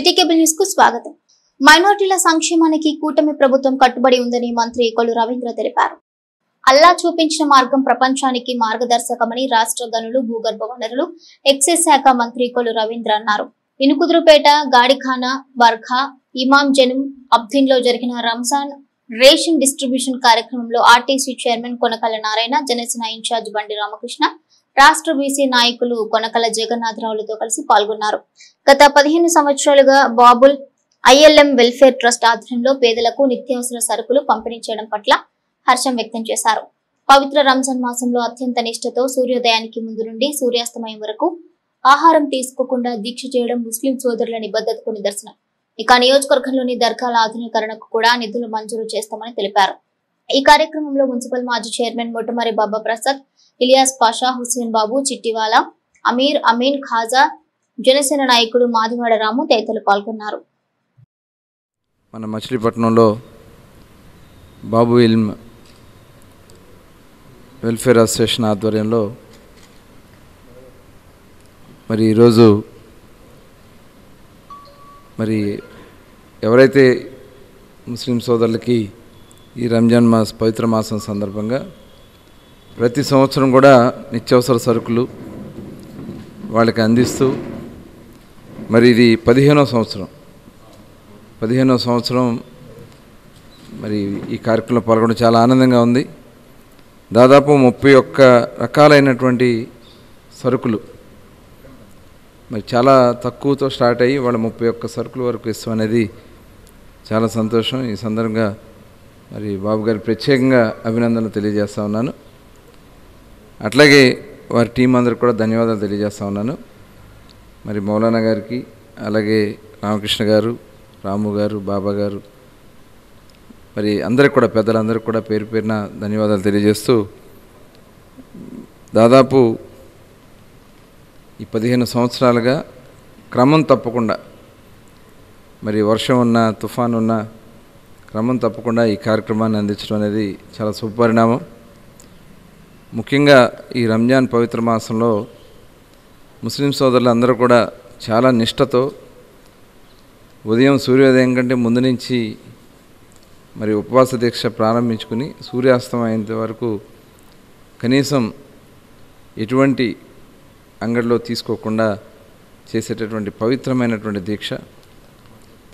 City cable news కు స్వాగతం. మైనారిటీల సంక్షేమానికి కూటమి ప్రభుత్వం కట్టుబడి ఉందని మంత్రి కొల్లు రవీంద్ర తెలిపారు. అల్లా చూపించిన మార్గం ప్రపంచానికి మార్గదర్శకమని రాష్ట్ర గనులు, భూగర్భ వనరులు, ఎక్సైజ్ శాఖ మంత్రి కొల్లు రవీంద్ర అన్నారు. ఇనుకుదురుపేట, గాడిఖానా, వర్ఖా, ఇమాం జనుం అబ్దిన్లో జరిగిన రంజాన్ రేషన్ డిస్ట్రిబ్యూషన్ కార్యక్రమంలో RTC chairman Konakala Narayana, Janasena incharge Bandi Ramakrishna, రాష్ట్ర బీసీ నాయకులు కొనకల జగన్నాథరావులతో కలిసి పాల్గొన్నారు. గత 15 సంవత్సరాలుగా బాబుల్ ఐఎల్ఎం వెల్ఫేర్ ట్రస్ట్ ఆధ్వర్యంలో పేదలకు నిత్యావసర సరుకులు పంపిణీ చేయడం పట్ల హర్షం వ్యక్తం చేశారు. పవిత్ర రంజాన్ మాసంలో అత్యంత నిష్ఠతో సూర్యోదయానికి ముందు నుండి సూర్యాస్తమయం వరకు ఆహారం తీసుకోకుండా దీక్ష చేయడం ముస్లిం సోదరుల నిబద్ధతకు నిదర్శనం. ఇక నియోజకవర్గంలోని దర్గాల ఆధునీకరణకు కూడా నిధులు మంజూరు చేస్తామని తెలిపారు. ఈ కార్యక్రమంలో మున్సిపల్ మాజీ చైర్మన్ మొట్టమరి బాబా ప్రసాద్, ఇలియాస్ పాషా, హుస్సేన్ బాబు, చిట్టివాలా, అమీర్, అమీన్, ఖాజా, జనసేన నాయకుడు మాదివాడ రాము తదితరులు పాల్గొన్నారు. మన మచిలీపట్నంలో బాబు ఇల్మ్ వెల్ఫేర్ అసోసియేషన్ ఆధ్వర్యంలో మరి ఈరోజు మరి ఎవరైతే ముస్లిం సోదరులకి ఈ రంజాన్ పవిత్ర మాసం సందర్భంగా ప్రతి సంవత్సరం కూడా నిత్యావసర సరుకులు వాళ్ళకి అందిస్తూ మరి ఇది 15వ సంవత్సరం మరి ఈ కార్యక్రమంలో పాల్గొనడం చాలా ఆనందంగా ఉంది. దాదాపు 31 రకాలైనటువంటి సరుకులు మరి చాలా తక్కువతో స్టార్ట్ అయ్యి వాళ్ళ 31 సరుకుల వరకు ఇస్తాం అనేది చాలా సంతోషం. ఈ సందర్భంగా మరి బాబు గారికి ప్రత్యేకంగా అభినందనలు తెలియజేస్తా ఉన్నాను. అట్లాగే వారి టీం అందరికి కూడా ధన్యవాదాలు తెలియజేస్తా ఉన్నాను. మరి మౌలానా గారికి, అలాగే రామకృష్ణ గారు, రాము గారు, బాబా గారు, మరి అందరికి కూడా పెద్దలందరికీ కూడా పేరు పేరున ధన్యవాదాలు తెలియజేస్తూ దాదాపు ఈ 15 సంవత్సరాలుగా క్రమం తప్పకుండా మరి వర్షం ఉన్నా, తుఫాను ఉన్నా క్రమం తప్పకుండా ఈ కార్యక్రమాన్ని అందించడం అనేది చాలా శుభపరిణామం. ముఖ్యంగా ఈ రంజాన్ పవిత్ర మాసంలో ముస్లిం సోదరులు అందరూ కూడా చాలా నిష్ఠతో ఉదయం సూర్యోదయం కంటే ముందు నుంచి మరి ఉపవాస దీక్ష ప్రారంభించుకుని సూర్యాస్తం అయ్యేంత వరకు కనీసం ఎటువంటి అంగడిలో తీసుకోకుండా చేసేటటువంటి పవిత్రమైనటువంటి దీక్ష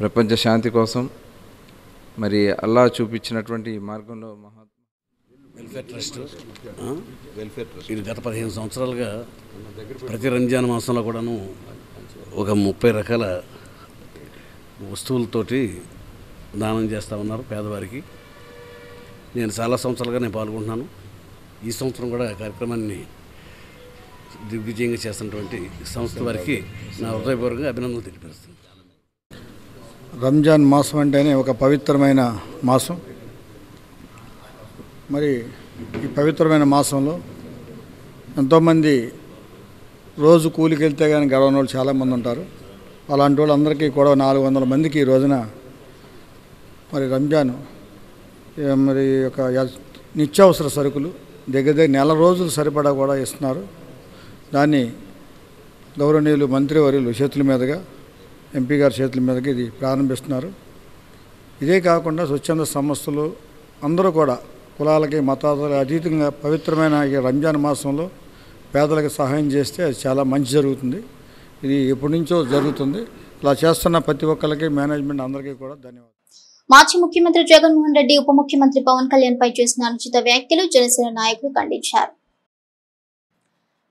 ప్రపంచ శాంతి కోసం మరి అల్లా చూపించినటువంటి మార్గంలో వెల్ఫేర్ ట్రస్ట్ ఇది గత 15 సంవత్సరాలుగా ప్రతి రంజాన్ మాసంలో కూడాను ఒక 30 రకాల వస్తువులతోటి దానం చేస్తూ ఉన్నారు పేదవారికి. నేను చాలా సంవత్సరాలుగా నేను పాల్గొంటున్నాను. ఈ సంవత్సరం కూడా కార్యక్రమాన్ని దిగ్విజయంగా చేస్తున్నటువంటి సంస్థ వారికి నా హృదయపూర్వకంగా అభినందనలు తెలియపరుస్తున్నాను. రంజాన్ మాసం అంటేనే ఒక పవిత్రమైన మాసం. మరి ఈ పవిత్రమైన మాసంలో ఎంతోమంది రోజు కూలికి వెళ్తే కానీ గడవని వాళ్ళు చాలామంది ఉంటారు. అలాంటి వాళ్ళందరికీ కూడా 400 మందికి ఈ రోజున మరి రంజాన్ మరి ఒక నిత్యావసర సరుకులు దగ్గర నెల రోజులు సరిపడా కూడా ఇస్తున్నారు. దాన్ని గౌరవనీయులు మంత్రివర్యులు చేతుల మీదుగా, ఎంపీ గారి చేతుల మీదుగా ఇది ప్రారంభిస్తున్నారు. ఇదే కాకుండా స్వచ్ఛంద సంస్థలు అందరూ కూడా కులాలకి, మతాలకు అతీతంగా పవిత్రమైన ఈ రంజాన్ మాసంలో పేదలకు సహాయం చేస్తే అది చాలా మంచి జరుగుతుంది. ఇది ఎప్పటి నుంచో జరుగుతుంది. ఇలా చేస్తున్న ప్రతి ఒక్కరికి, మేనేజ్మెంట్ అందరికీ కూడా ధన్యవాదాలు. మాజీ ముఖ్యమంత్రి జగన్మోహన్ రెడ్డి ఉప ముఖ్యమంత్రి పవన్ కళ్యాణ్ పై చేసిన అనుచిత వ్యాఖ్యలు జనసేన నాయకులు ఖండించారు.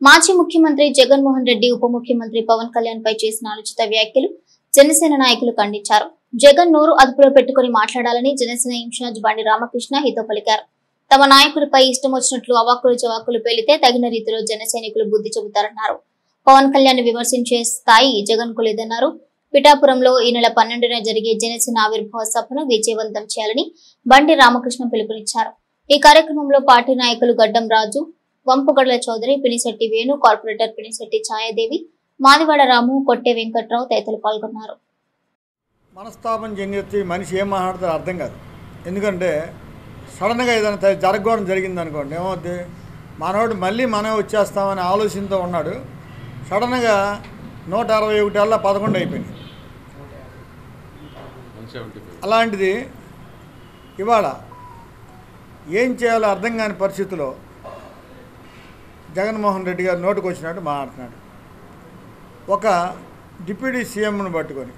మాజీ ముఖ్యమంత్రి జగన్మోహన్ రెడ్డి ఉప ముఖ్యమంత్రి పవన్ కళ్యాణ్ పై చేసిన అనుచిత వ్యాఖ్యలు జనసేన నాయకులు ఖండించారు. జగన్ నోరు అదుపులో పెట్టుకుని మాట్లాడాలని జనసేన ఇన్ఛార్జ్ బండి రామకృష్ణ హితవు పలికారు. తమ నాయకుడిపై ఇష్టం వచ్చినట్లు అవాక్కులు జవాకులు పేలితే తగిన రీతిలో జన సైనికులు బుద్ధి చెబుతారన్నారు. పవన్ కళ్యాణ్ విమర్శించే స్థాయి జగన్ కు లేదన్నారు. పిఠాపురంలో ఈ నెల 12న జరిగే జనసేన ఆవిర్భావ సభను విజయవంతం చేయాలని బండి రామకృష్ణ పిలుపునిచ్చారు. ఈ కార్యక్రమంలో పార్టీ నాయకులు గడ్డం రాజు, వంపుగడ్ల చౌదరి, పినిశెట్టి వేణు, కార్పొరేటర్ పినిశెట్టి ఛాయాదేవి, మాదివాడ రాము, కొట్టే వెంకట్రావు తదితరులు పాల్గొన్నారు. మనస్తాపం చెంది మనిషి ఏం మాట్లాడతారో అర్థం కాదు. ఎందుకంటే సడన్గా ఏదైనా జరగడం జరిగింది అనుకోండి, ఏమవుద్ది, మనోడు మళ్ళీ మనమే వచ్చేస్తామని ఆలోచనతో ఉన్నాడు. సడన్గా 161 11 అయిపోయింది. అలాంటిది ఇవాళ ఏం చేయాలో అర్థం కాని పరిస్థితిలో జగన్మోహన్ రెడ్డి గారు నోటుకు వచ్చినట్టు మాట్లాడుతున్నాడు. ఒక డిప్యూటీ సీఎంను పట్టుకొని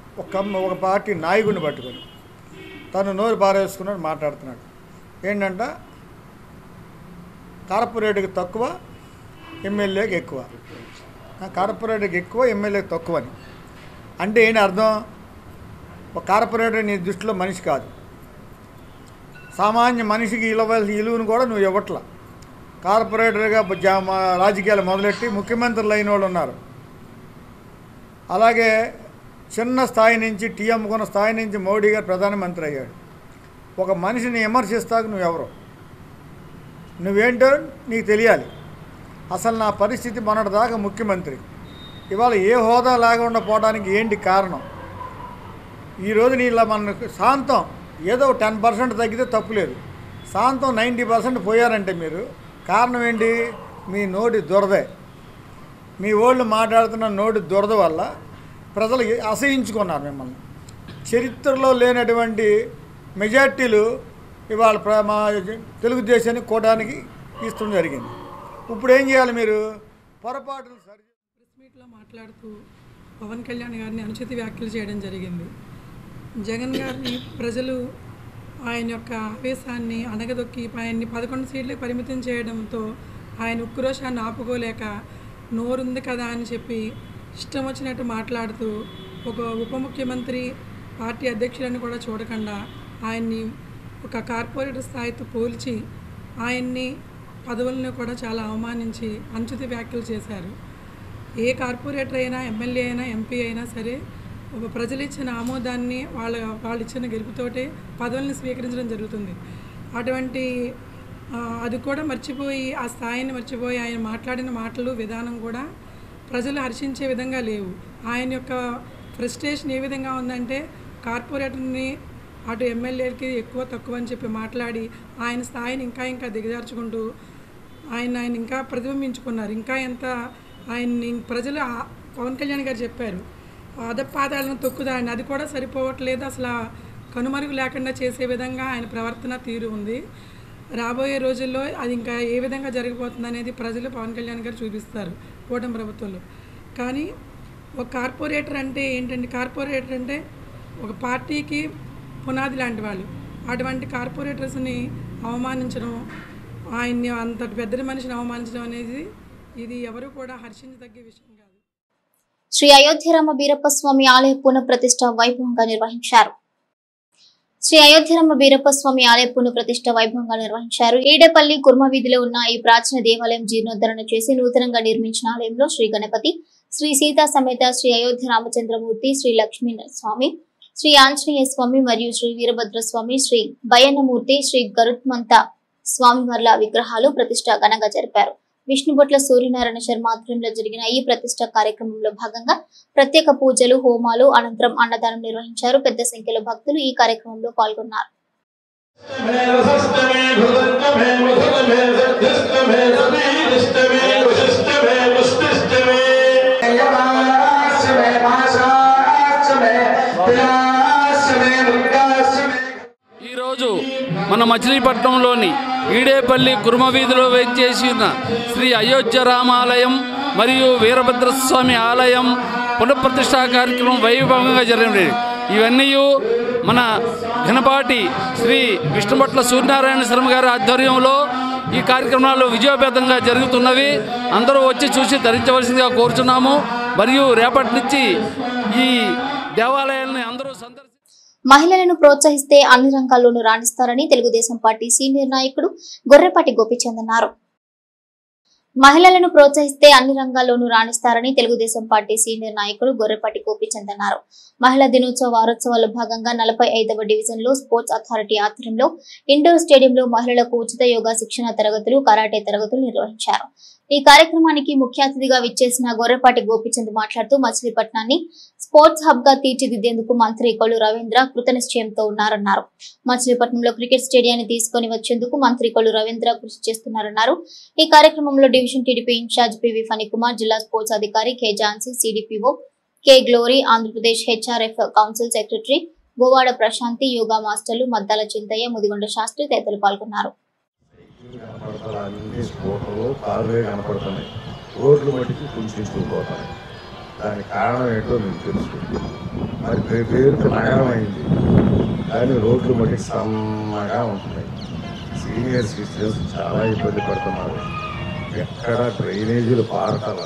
ఒక పార్టీ నాయకుడిని పట్టుకొని తను నోరు పారేసుకున్నాడు మాట్లాడుతున్నాడు. ఏంటంట కార్పొరేట్కి తక్కువ ఎమ్మెల్యేకి ఎక్కువ, కార్పొరేట్కి ఎక్కువ ఎమ్మెల్యేకి తక్కువ అని అంటే ఏంటి అర్థం? ఒక కార్పొరేటర్ నీ దృష్టిలో మనిషి కాదు, సామాన్య మనిషికి ఇవ్వవలసిన విలువను కూడా నువ్వు ఇవ్వట్లా. కార్పొరేటర్గా రాజకీయాలు మొదలెట్టి ముఖ్యమంత్రులు అయిన వాళ్ళు ఉన్నారు. అలాగే చిన్న స్థాయి నుంచి టీ అమ్ముకున్న స్థాయి నుంచి మోడీ గారు ప్రధానమంత్రి అయ్యాడు. ఒక మనిషిని విమర్శిస్తాక నువ్వెవరో, నువ్వేంటో నీకు తెలియాలి. అసలు నా పరిస్థితి మొన్నటిదాకా ముఖ్యమంత్రి, ఇవాళ ఏ హోదా లేకుండా పోవడానికి ఏంటి కారణం? ఈరోజు నీ ఇలా మనకు శాంతం ఏదో 10% తగ్గితే తప్పులేదు, శాంతం 90% పోయారంటే మీరు కారణం ఏంటి? మీ నోటి దురదే. మీ వాళ్ళు మాట్లాడుతున్న నోటి దురద వల్ల ప్రజలు అసహించుకున్నారు మిమ్మల్ని. చరిత్రలో లేనటువంటి మెజార్టీలు ఇవాళ మా తెలుగుదేశానికి కూటానికి ఇష్టం జరిగింది. ఇప్పుడు ఏం చేయాలి మీరు? పొరపాటులు సరి. ప్రెస్ మీట్లో మాట్లాడుతూ పవన్ కళ్యాణ్ గారిని అనుచిత వ్యాఖ్యలు చేయడం జరిగింది. జగన్ గారిని ప్రజలు ఆయన యొక్క ఆవేశాన్ని అణగదొక్కి ఆయన్ని 11 సీట్లకు పరిమితం చేయడంతో ఆయన ఉక్రోషాన్ని ఆపుకోలేక నోరుంది కదా అని చెప్పి ఇష్టం వచ్చినట్టు మాట్లాడుతూ ఒక ఉప ముఖ్యమంత్రి పార్టీ అధ్యక్షులను కూడా చూడకుండా ఆయన్ని ఒక కార్పొరేటర్ స్థాయితో పోల్చి ఆయన్ని పదవులను కూడా చాలా అవమానించి అనుచిత వ్యాఖ్యలు చేశారు. ఏ కార్పొరేటర్ అయినా, ఎమ్మెల్యే అయినా, ఎంపీ అయినా సరే ఒక ప్రజలు ఇచ్చిన ఆమోదాన్ని వాళ్ళు ఇచ్చిన గెలుపుతోటే పదవులను స్వీకరించడం జరుగుతుంది. అటువంటి అది కూడా మర్చిపోయి, ఆ స్థాయిని మర్చిపోయి ఆయన మాట్లాడిన మాటలు విధానం కూడా ప్రజలు హర్షించే విధంగా లేవు. ఆయన యొక్క ఫ్రస్ట్రేషన్ ఏ విధంగా ఉందంటే కార్పొరేటర్ని అటు ఎమ్మెల్యేలకి ఎక్కువ తక్కువ అని చెప్పి మాట్లాడి ఆయన స్థాయిని ఇంకా దిగజార్చుకుంటూ ఆయన ఇంకా ప్రతిబింబించుకున్నారు. ఇంకా ఎంత ఆయన్ని ప్రజలు పవన్ కళ్యాణ్ గారు చెప్పారు అదపాదాలను తొక్కుదాన్ని, అది కూడా సరిపోవట్లేదు, అసలు కనుమరుగు లేకుండా చేసే విధంగా ఆయన ప్రవర్తన తీరు ఉంది. రాబోయే రోజుల్లో అది ఇంకా ఏ విధంగా జరిగిపోతుంది అనేది ప్రజలు పవన్ కళ్యాణ్ గారు చూపిస్తారు కూటమి ప్రభుత్వంలో. కానీ ఒక కార్పొరేటర్ అంటే ఏంటంటే, కార్పొరేటర్ అంటే ఒక పార్టీకి పునాది లాంటి వాళ్ళు. అటువంటి కార్పొరేటర్స్ని అవమానించడం, ఆయన్ని అంతటి పెద్ద మనిషిని అవమానించడం అనేది ఇది ఎవరు కూడా హర్షించదగ్గ విషయం కాదు. శ్రీ అయోధ్యరామ వీరప్ప స్వామి ఆలయ పునఃప్రతిష్ఠ వైభవంగా నిర్వహించారు. శ్రీ అయోధ్యరామ వీరప్ప స్వామి ఆలయ పునఃప్రతిష్ఠ వైభవంగా నిర్వహించారు. ఈడేపల్లి కుర్మ వీధిలో ఉన్న ఈ ప్రాచీన దేవాలయం జీర్ణోద్ధరణ చేసి నూతనంగా నిర్మించిన ఆలయంలో శ్రీ గణపతి, శ్రీ సీతా సమేత శ్రీ అయోధ్య రామచంద్రమూర్తి, శ్రీ లక్ష్మీ స్వామి, శ్రీ ఆంజనేయ స్వామి మరియు శ్రీ వీరభద్ర స్వామి, శ్రీ బయన్నమూర్తి, శ్రీ గరుత్మంత స్వామివార్ల విగ్రహాలు ప్రతిష్ఠ ఘనంగా జరిపారు. విష్ణుబొట్ల సూర్యనారాయణ శర్మ ఆధ్వర్యంలో జరిగిన ఈ ప్రతిష్ఠ కార్యక్రమంలో భాగంగా ప్రత్యేక పూజలు, హోమాలు అనంతరం అన్నదానం నిర్వహించారు. పెద్ద సంఖ్యలో భక్తులు ఈ కార్యక్రమంలో పాల్గొన్నారు. ఈరోజు మన మచిలీపట్నంలోని ఈడేపల్లి కుర్మ వీధిలో వేంచేసిన శ్రీ అయోధ్య రామాలయం మరియు వీరభద్రస్వామి ఆలయం పునఃప్రతిష్ఠా కార్యక్రమం వైభవంగా జరిగింది. ఇవన్నీ మన ఘనపాటి శ్రీ విష్ణుబొట్ల సూర్యనారాయణ శర్మ గారి ఆధ్వర్యంలో ఈ కార్యక్రమాలు విజయపేతంగా జరుగుతున్నవి. అందరూ వచ్చి చూసి ధరించవలసిందిగా కోరుచున్నాము. మరియు రేపటి నుంచి ఈ దేవాలయాన్ని అందరూ మహిళలను ప్రోత్సహిస్తే అన్ని రంగాల్లోనూ రాణిస్తారని తెలుగుదేశం పార్టీ సీనియర్ నాయకుడు గొర్రెపాటి గోపీచంద్ అన్నారు. మహిళలను ప్రోత్సహిస్తే అన్ని రంగాల్లోనూ రాణిస్తారని తెలుగుదేశం పార్టీ సీనియర్ నాయకుడు గొర్రెపాటి గోపీచంద్ అన్నారు. మహిళా దినోత్సవ వారోత్సవాల్లో భాగంగా 45వ డివిజన్ లో స్పోర్ట్స్ అథారిటీ ఆధ్వర్యంలో ఇండోర్ స్టేడియంలో మహిళలకు ఉచిత యోగా శిక్షణ తరగతులు, కరాటే తరగతులు నిర్వహించారు. ఈ కార్యక్రమానికి ముఖ్య అతిథిగా విచ్చేసిన గొర్రెపాటి గోపీచంద్ మాట్లాడుతూ మచిలీపట్నాన్ని స్పోర్ట్స్ హబ్ గా తీర్చిదిద్దేందుకు మంత్రి కొల్లు రవీంద్ర కృతనిశ్చయంతో ఉన్నారన్నారు. మచిలీపట్నంలో క్రికెట్ స్టేడియాన్ని తీసుకుని వచ్చేందుకు మంత్రి కొల్లు రవీంద్ర కృషి చేస్తున్నారన్నారు. ఈ కార్యక్రమంలో division TDP incharge PV Phanikumar, జిల్లా స్పోర్ట్స్ అధికారి K Jhansi, CDPO K Glory, Andhra Pradesh HRF council secretary Govada Prashanti, yoga మాస్టర్లు మద్దాల చింతయ్య, ముదిగొండ శాస్త్రి తదితరులు పాల్గొన్నారు. రోడ్లు మట్టికి కుంచుకుపోతాయి. దానికి కారణం ఏంటో మీకు తెలుసు. మరి పేరుకు నగరం అయింది కానీ రోడ్లు మట్టికి సన్నగా ఉంటున్నాయి. సీనియర్ సిటిజన్స్ చాలా ఇబ్బంది పడుతున్నారు. ఎక్కడ డ్రైనేజీలు పారతల.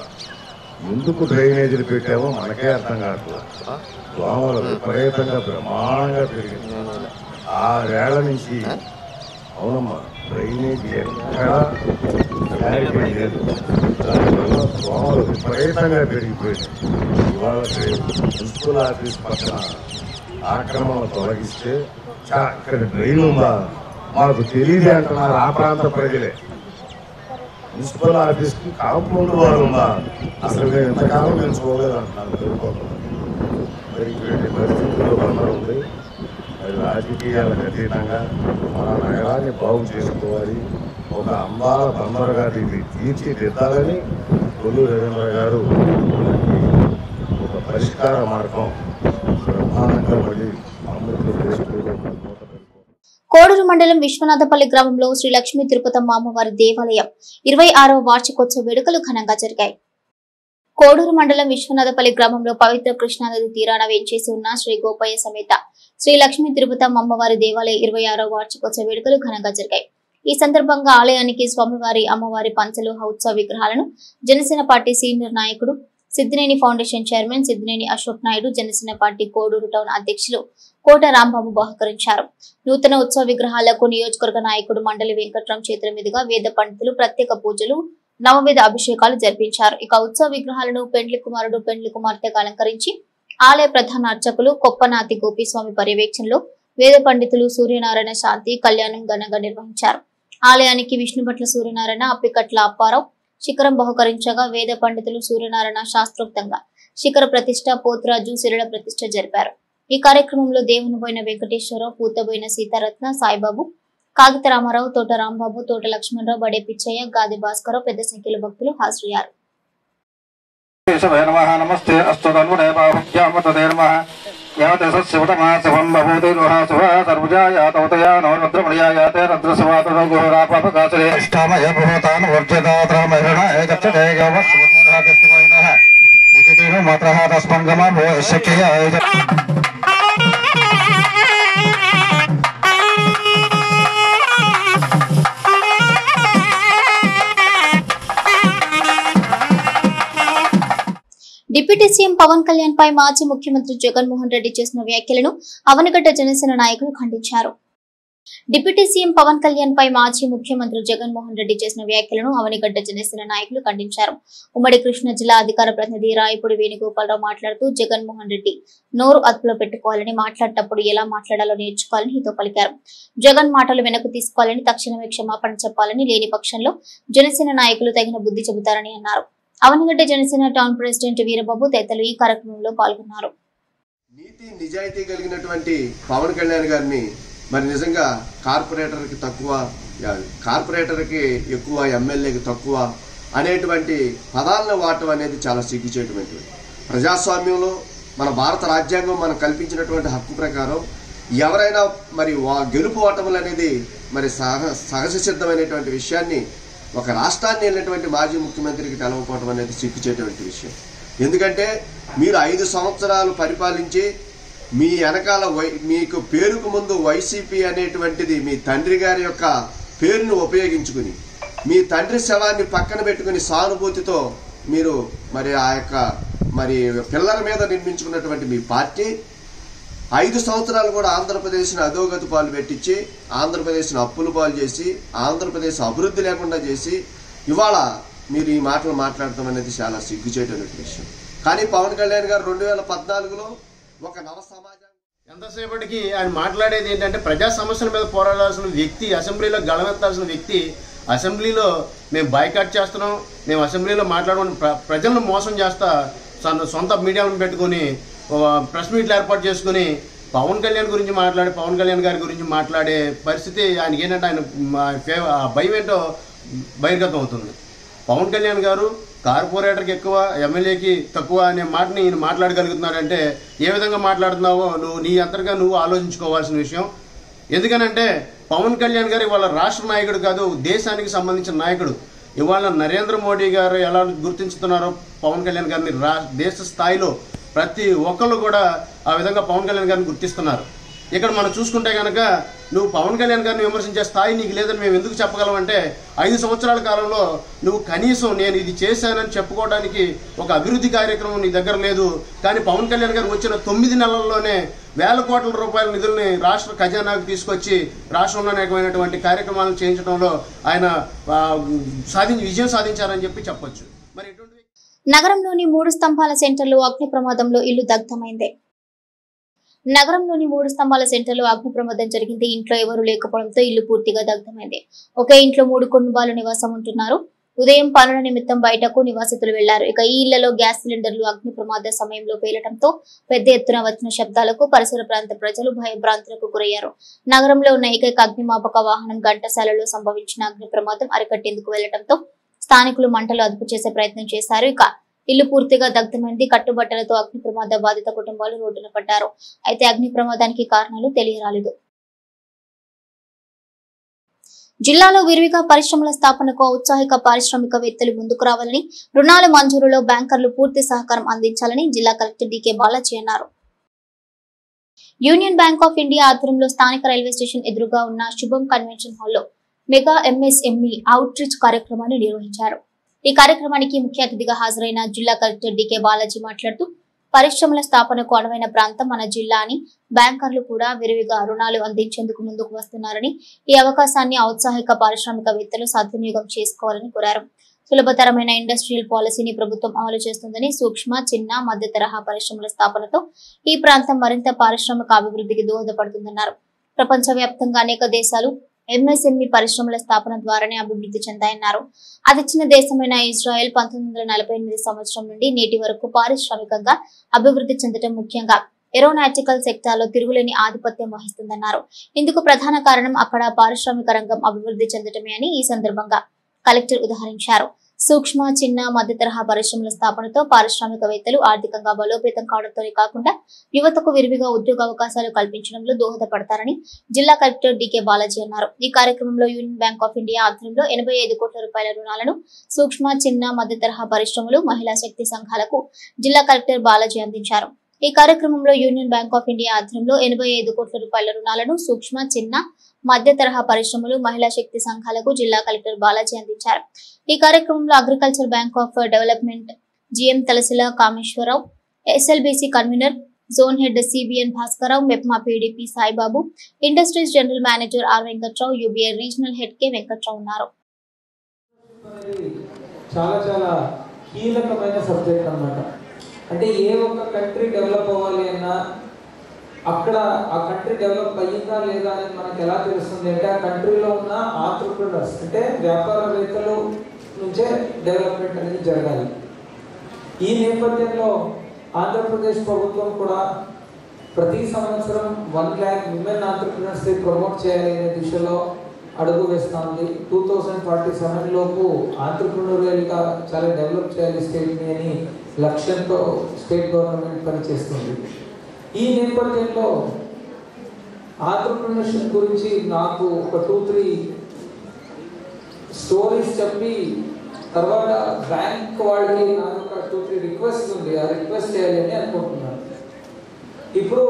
ఎందుకు డ్రైనేజీలు పెట్టామో మనకే అర్థం కావట్లేదు. దోమలు విపరీతంగా బ్రహ్మాండంగా పెరిగింది. 6 ఏళ్ల నుంచి అవునమ్మా డ్రైనేజీ ఎక్కడా క్లారిటీ లేదు. దానివల్ల దోమలు విపరీతంగా పెరిగిపోయింది. ఇవాళ మున్సిపల్ ఆఫీస్ పక్కన ఆక్రమణ తొలగిస్తే ఇక్కడ డ్రైన్ ఉందా మాకు తెలియదు అంటున్నారు ఆ ప్రాంత ప్రజలే. మున్సిపల్ ఆఫీస్కి కాంపౌండ్ వారు ఉందా అసలు మేము ఎంతకాలం మేము చూడలేదు అంటున్నారు తెలియపోతున్నారు. మరి ఇటువంటి పరిస్థితుల్లో బందరు ఉంది. మరి రాజకీయాలకు అతీతంగా మన నగరాన్ని బాగు చేసుకోవాలి. ఒక అందాల బందరుగా దీన్ని తీర్చిదిద్దాలని కొల్లు రవీంద్ర గారు ఒక పరిష్కార మార్గం బ్రహ్మాండంగా మళ్ళీ అమృతులు చేసుకోవడం. కోడూరు మండలం విశ్వనాథపల్లి గ్రామంలో శ్రీ లక్ష్మీ తిరుపతమ్మ అమ్మవారి దేవాలయం 26వ వార్షికోత్సవ వేడుకలు ఘనంగా జరిగాయి. కోడూరు మండలం విశ్వనాథపల్లి గ్రామంలో పవిత్ర కృష్ణానది తీరాన వేంచేసి ఉన్న శ్రీ గోపయ్య సమేత శ్రీ లక్ష్మీ తిరుపతమ్మ అమ్మవారి దేవాలయ 26వ వార్షికోత్సవ వేడుకలు ఘనంగా జరిగాయి. ఈ సందర్భంగా ఆలయానికి స్వామివారి, అమ్మవారి పంచలు, ఉత్సవ విగ్రహాలను జనసేన పార్టీ సీనియర్ నాయకుడు Siddineni foundation chairman Siddineni Ashok Naidu, Janasena party Koduru town అధ్యక్షులు కోట రాంబాబు బహుకరించారు. నూతన ఉత్సవ విగ్రహాలకు నియోజకవర్గ నాయకుడు మండలి వెంకట్రాం చేతుల మీదుగా వేద పండితులు ప్రత్యేక పూజలు, నవవేద అభిషేకాలు జరిపించారు. ఇక ఉత్సవ విగ్రహాలను పెండ్లి కుమారుడు, పెండ్లి కుమార్తెగా అలంకరించి ఆలయ ప్రధాన అర్చకులు కొప్పనాతి గోపిస్వామి పర్యవేక్షణలో వేద పండితులు సూర్యనారాయణ శాంతి కళ్యాణం ఘనంగా నిర్వహించారు. ఆలయానికి విష్ణుభట్ల సూర్యనారాయణ, అప్పికట్ల అప్పారావు శిఖరం బహుకరించగా వేద పండితులు సూర్యనారాయణ శాస్త్రోక్తంగా శిఖర ప్రతిష్ట, పోతురాజు శిరళ ప్రతిష్ట జరిపారు. ఈ కార్యక్రమంలో దేవునిబోయిన వెంకటేశ్వరరావు, పూతబోయిన సీతారత్న, సాయిబాబు, కాగిత రామారావు, తోట రాంబాబు, తోట లక్ష్మణరావు, బడే పిచ్చయ్య, గాది భాస్కరరావు పెద్ద సంఖ్యలో భక్తులు హాజరయ్యారు. నమస్తే అస్తు డిప్యూటీ సీఎం పవన్ కళ్యాణ్ పై మాజీ ముఖ్యమంత్రి జగన్మోహన్ రెడ్డి చేసిన వ్యాఖ్యలను అవనిగడ్డ జనసేన నాయకులు ఖండించారు. డిప్యూటీ సీఎం పవన్ కళ్యాణ్ పై మాజీ ముఖ్యమంత్రి జగన్మోహన్ రెడ్డి చేసిన వ్యాఖ్యలను అవనిగడ్డ జనసేన నాయకులు ఖండించారు. ఉమ్మడి కృష్ణా జిల్లా అధికార ప్రతినిధి రాయపూడి వేణుగోపాలరావు మాట్లాడుతూ జగన్మోహన్ రెడ్డి నోరు అదుపులో పెట్టుకోవాలని, మాట్లాడేటప్పుడు ఎలా మాట్లాడాలో నేర్చుకోవాలని హితో పలికారు. జగన్ మాటలు వెనక్కు తీసుకోవాలని, తక్షణమే క్షమాపణ చెప్పాలని, లేని పక్షంలో జనసేన నాయకులు తగిన బుద్ధి చెబుతారని అన్నారు. అవనిగడ్డ జనసేన టౌన్ ప్రెసిడెంట్ వీరబాబు తదితరులు ఈ కార్యక్రమంలో పాల్గొన్నారు. నీతి నిజాయితీ కలిగినటువంటి పవన్ కళ్యాణ్ గారిని మరి నిజంగా కార్పొరేటర్కి తక్కువ, కార్పొరేటర్కి ఎక్కువ, ఎమ్మెల్యేకి తక్కువ అనేటువంటి పదాలను వాడటం అనేది చాలా సిగ్గుచేయటమైనటువంటి. ప్రజాస్వామ్యంలో మన భారత రాజ్యాంగం మనం కల్పించినటువంటి హక్కు ప్రకారం ఎవరైనా మరి గెలుపు ఓటములు అనేది మరి సహజ సిద్ధమైనటువంటి విషయాన్ని ఒక రాష్ట్రాన్ని వెళ్ళినటువంటి మాజీ ముఖ్యమంత్రికి తెలవకపోవడం అనేది సిగ్గుచేటువంటి విషయం. ఎందుకంటే మీరు 5 సంవత్సరాలు పరిపాలించి మీ వెనకాల మీకు పేరుకు ముందు వైసీపీ అనేటువంటిది మీ తండ్రి గారి యొక్క పేరును ఉపయోగించుకుని మీ తండ్రి శవాన్ని పక్కన పెట్టుకుని సానుభూతితో మీరు మరి ఆ యొక్క మరి పిల్లల మీద నిర్మించుకున్నటువంటి మీ పార్టీ 5 సంవత్సరాలు కూడా ఆంధ్రప్రదేశ్ను అధోగతి పాలు పెట్టించి, ఆంధ్రప్రదేశ్ను అప్పుల పాలు చేసి, ఆంధ్రప్రదేశ్ అభివృద్ధి లేకుండా చేసి ఇవాళ మీరు ఈ మాటలు మాట్లాడటం అనేది చాలా సిగ్గుచేటటువంటి విషయం. కానీ పవన్ కళ్యాణ్ గారు 2014లో ఒక నవ సమాజం ఎంతసేపటికి ఆయన మాట్లాడేది ఏంటంటే ప్రజా సమస్యల మీద పోరాడాల్సిన వ్యక్తి, అసెంబ్లీలో గళమెత్తాల్సిన వ్యక్తి అసెంబ్లీలో మేము బాయ్కాట్ చేస్తున్నాం, మేము అసెంబ్లీలో మాట్లాడమని ప్రజలను మోసం చేస్తా సొంత మీడియాలను పెట్టుకుని ప్రెస్ మీట్లు ఏర్పాటు చేసుకుని పవన్ కళ్యాణ్ గురించి పవన్ కళ్యాణ్ గారి గురించి మాట్లాడే పరిస్థితి ఆయనకి ఏంటంటే ఆయన భయం ఏంటో బహిర్గతం అవుతుంది. పవన్ కళ్యాణ్ గారు కార్పొరేటర్కి ఎక్కువ ఎమ్మెల్యేకి తక్కువ అనే మాటని ఈయన మాట్లాడగలుగుతున్నాడంటే ఏ విధంగా మాట్లాడుతున్నావో నీ అంతర్గా నువ్వు ఆలోచించుకోవాల్సిన విషయం. ఎందుకనంటే పవన్ కళ్యాణ్ గారు ఇవాళ రాష్ట్ర నాయకుడు కాదు, దేశానికి సంబంధించిన నాయకుడు. ఇవాళ నరేంద్ర మోడీ గారు ఎలా గుర్తించుతున్నారో పవన్ కళ్యాణ్ గారిని దేశ స్థాయిలో ప్రతి ఒక్కళ్ళు కూడా ఆ విధంగా పవన్ కళ్యాణ్ గారిని గుర్తిస్తున్నారు. ఇక్కడ మనం చూసుకుంటే కనుక నువ్వు పవన్ కళ్యాణ్ గారిని విమర్శించే స్థాయి నీకు లేదని మేము ఎందుకు చెప్పగలమంటే 5 సంవత్సరాల కాలంలో నువ్వు కనీసం నేను ఇది చేశానని చెప్పుకోవడానికి ఒక అభివృద్ధి కార్యక్రమం నీ దగ్గర లేదు. కానీ పవన్ కళ్యాణ్ గారు వచ్చిన 9 నెలల్లోనే వేల కోట్ల రూపాయల నిధుల్ని రాష్ట్ర ఖజానాకు తీసుకొచ్చి రాష్ట్రంలో అనేకమైనటువంటి కార్యక్రమాలను చేయించడంలో ఆయన విజయం సాధించారని చెప్పొచ్చు. మరి నగరంలోని 3 స్తంభాల సెంటర్లో అగ్ని ప్రమాదంలో ఇల్లు దగ్ధమైంది. నగరంలోని 3 స్తంభాల సెంటర్లో అగ్ని ప్రమాదం జరిగింది. ఇంట్లో ఎవరూ లేకపోవడంతో ఇల్లు పూర్తిగా దగ్ధమైంది. ఒకే ఇంట్లో 3 కుటుంబాలు నివాసం ఉంటున్నారు. ఉదయం పనుల నిమిత్తం బయటకు నివాసితులు వెళ్లారు. ఇక ఈ ఇళ్లలో గ్యాస్ సిలిండర్లు అగ్ని ప్రమాద సమయంలో పేలటంతో పెద్ద ఎత్తున వచ్చిన శబ్దాలకు పరిసర ప్రాంత ప్రజలు భయభ్రాంతులకు గురయ్యారు. నగరంలో ఉన్న ఏకైక అగ్నిమాపక వాహనం ఘంటసాలలో సంభవించిన అగ్ని ప్రమాదం అరికట్టేందుకు వెళ్లడంతో స్థానికులు మంటలు అదుపు చేసే ప్రయత్నం చేశారు. ఇక ఇల్లు పూర్తిగా దగ్ధమైంది. కట్టుబట్టలతో అగ్ని ప్రమాద బాధిత కుటుంబాలు రోడ్డున పడ్డారు. అయితే అగ్ని ప్రమాదానికి కారణాలు తెలియరాలేదు. జిల్లాలో విరివిగా పరిశ్రమల స్థాపనకు ఔత్సాహిక పారిశ్రామికవేత్తలు ముందుకు రావాలని, రుణాల మంజూరులో బ్యాంకర్లు పూర్తి సహకారం అందించాలని జిల్లా కలెక్టర్ డికే బాలాజీ అన్నారు. యూనియన్ బ్యాంక్ ఆఫ్ ఇండియా ఆధ్వర్యంలో స్థానిక రైల్వే స్టేషన్ ఎదురుగా ఉన్న శుభం కన్వెన్షన్ హాల్లో మెగా ఎంఎస్ఎంఈ అవుట్ రీచ్ కార్యక్రమాన్ని నిర్వహించారు. ఈ కార్యక్రమానికి ముఖ్య అతిథిగా హాజరైన జిల్లా కలెక్టర్ డికే బాలాజీ మాట్లాడుతూ పరిశ్రమల స్థాపనకు అనువైన ప్రాంతం మన జిల్లా అని, బ్యాంకర్లు కూడా విరివిగా రుణాలు అందించేందుకు ముందుకు వస్తున్నారని, ఈ అవకాశాన్ని ఔత్సాహిక పారిశ్రామికవేత్తలు సద్వినియోగం చేసుకోవాలని కోరారు. సులభతరమైన ఇండస్ట్రియల్ పాలసీని ప్రభుత్వం అమలు చేస్తుందని, సూక్ష్మ, చిన్న, మధ్య తరహా పరిశ్రమల స్థాపనతో ఈ ప్రాంతం మరింత పారిశ్రామిక అభివృద్ధికి దోహదపడుతుందన్నారు. ప్రపంచవ్యాప్తంగా అనేక దేశాలు ఎంఎస్ఎంఈ పరిశ్రమల స్థాపన ద్వారానే అభివృద్ధి చెందాయన్నారు. అతి చిన్న దేశమైన ఇజ్రాయెల్ 1948 సంవత్సరం నుండి నేటి వరకు పారిశ్రామికంగా అభివృద్ధి చెందడం, ముఖ్యంగా ఏరోనాటికల్ సెక్టార్లో తిరుగులేని ఆధిపత్యం వహిస్తుందన్నారు. ఇందుకు ప్రధాన కారణం అక్కడ పారిశ్రామిక రంగం అభివృద్ధి చెందడమే అని ఈ సందర్భంగా కలెక్టర్ ఉదహరించారు. సూక్ష్మ, చిన్న, మధ్య తరహా పరిశ్రమల స్థాపనతో పారిశ్రామికవేత్తలు ఆర్థికంగా బలోపేతం కావడంతోనే కాకుండా యువతకు విరివిగా ఉద్యోగ అవకాశాలు కల్పించడంలో దోహదపడతారని జిల్లా కలెక్టర్ డికే బాలాజీ అన్నారు. ఈ కార్యక్రమంలో యూనియన్ బ్యాంక్ ఆఫ్ ఇండియా ఆధ్వర్యంలో 85 కోట్ల రూపాయల రుణాలను సూక్ష్మ, చిన్న, మధ్య తరహా పరిశ్రమలు, మహిళా శక్తి సంఘాలకు జిల్లా కలెక్టర్ బాలాజీ అందించారు. ఈ కార్యక్రమంలో యూనియన్ బ్యాంక్ ఆఫ్ ఇండియా ఆధ్వర్యంలో 85 కోట్ల రూపాయల రుణాలను సూక్ష్మ, చిన్న, మధ్య తరహా పరిశ్రమలు, మహిళా శక్తి సంఘాలకు జిల్లా కలెక్టర్ బాలాజీ అందించారు. ఈ కార్యక్రమంలో agriculture bank of development GM Talasila Kameswararao, SLBC convener zone head CBN Bhaskararao, MEPMA PDP Saibabu, industries general manager R Venkatrao, UBI regional head K Venkatrao ఉన్నారు. చాలా కీలకమైన సబ్జెక్ట్ అన్నమాట. అంటే ఏ ఒక్క కంట్రీ డెవలప్ అవ్వాలి అన్నా అక్కడ ఆ కంట్రీ డెవలప్ అయ్యిందా లేదా అనేది మనకు ఎలా తెలుస్తుంది అంటే ఆ కంట్రీలో ఉన్న ఆంట్రప్రెనర్స్ అంటే వ్యాపారవేత్తలు నుంచే డెవలప్మెంట్ అనేది జరగాలి. ఈ నేపథ్యంలో ఆంధ్రప్రదేశ్ ప్రభుత్వం కూడా ప్రతి సంవత్సరం 1 lakh విమెన్ ఆంట్రప్రెనర్స్ని ప్రమోట్ చేయాలి అనే దిశలో అడుగు వేస్తుంది. 2047 లోపు ఆంట్రప్రెన్యూరియల్గా చాలా డెవలప్ చేయాలి స్టేట్ని అని లక్ష్యంతో స్టేట్ గవర్నమెంట్ పనిచేస్తుంది. ఈ నేపథ్యంలో ఆంట్రప్రెన్యూర్షిప్ గురించి నాకు ఒక 2-3 స్టోరీస్ చెప్పి తర్వాత బ్యాంక్ వాళ్ళకి నాకు ఒక 2-3 రిక్వెస్ట్ ఉంది. ఆ రిక్వెస్ట్ చేయాలని అనుకుంటున్నాను. ఇప్పుడు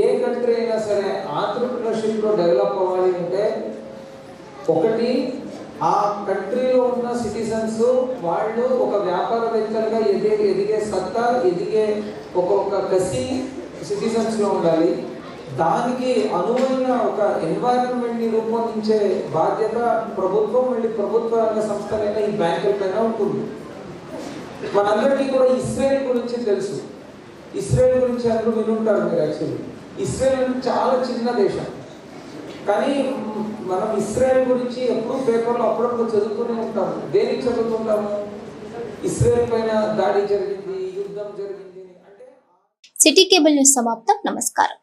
ఏ కంట్రీ అయినా సరే ఆంట్రప్రెన్యూర్షిప్లో డెవలప్ అవ్వాలి అంటే ఒకటి ఆ కంట్రీలో ఉన్న సిటిజన్స్ వాళ్ళు ఒక వ్యాపారవేత్తలుగా ఎదిగే సత్తా, ఎదిగే ఒక కసి సిటిజన్స్లో ఉండాలి. దానికి అనువైన ఒక ఎన్వైరన్మెంట్ని రూపొందించే బాధ్యత ప్రభుత్వం వెళ్ళి ప్రభుత్వ రంగ సంస్థలైన ఈ బ్యాంకుల పైన ఉంటుంది. మనందరికీ కూడా ఇస్రాయెల్ గురించి తెలుసు. ఇస్రాయెల్ గురించి అందరూ వినుంటారు మీరు. యాక్చువల్లీ ఇస్రాయెల్ చాలా చిన్న దేశం, కానీ మనం ఇస్రాయెల్ గురించి ఎప్పుడు పేపర్లో అప్పుడప్పుడు చదువుతూనే ఉంటాము. దేనికి చదువుతుంటాము? ఇస్రాయెల్ పైన దాడి జరిగింది, యుద్ధం జరిగింది. సిటీ కేబుల్ న్యూస్ సమాప్తం. నమస్కారం.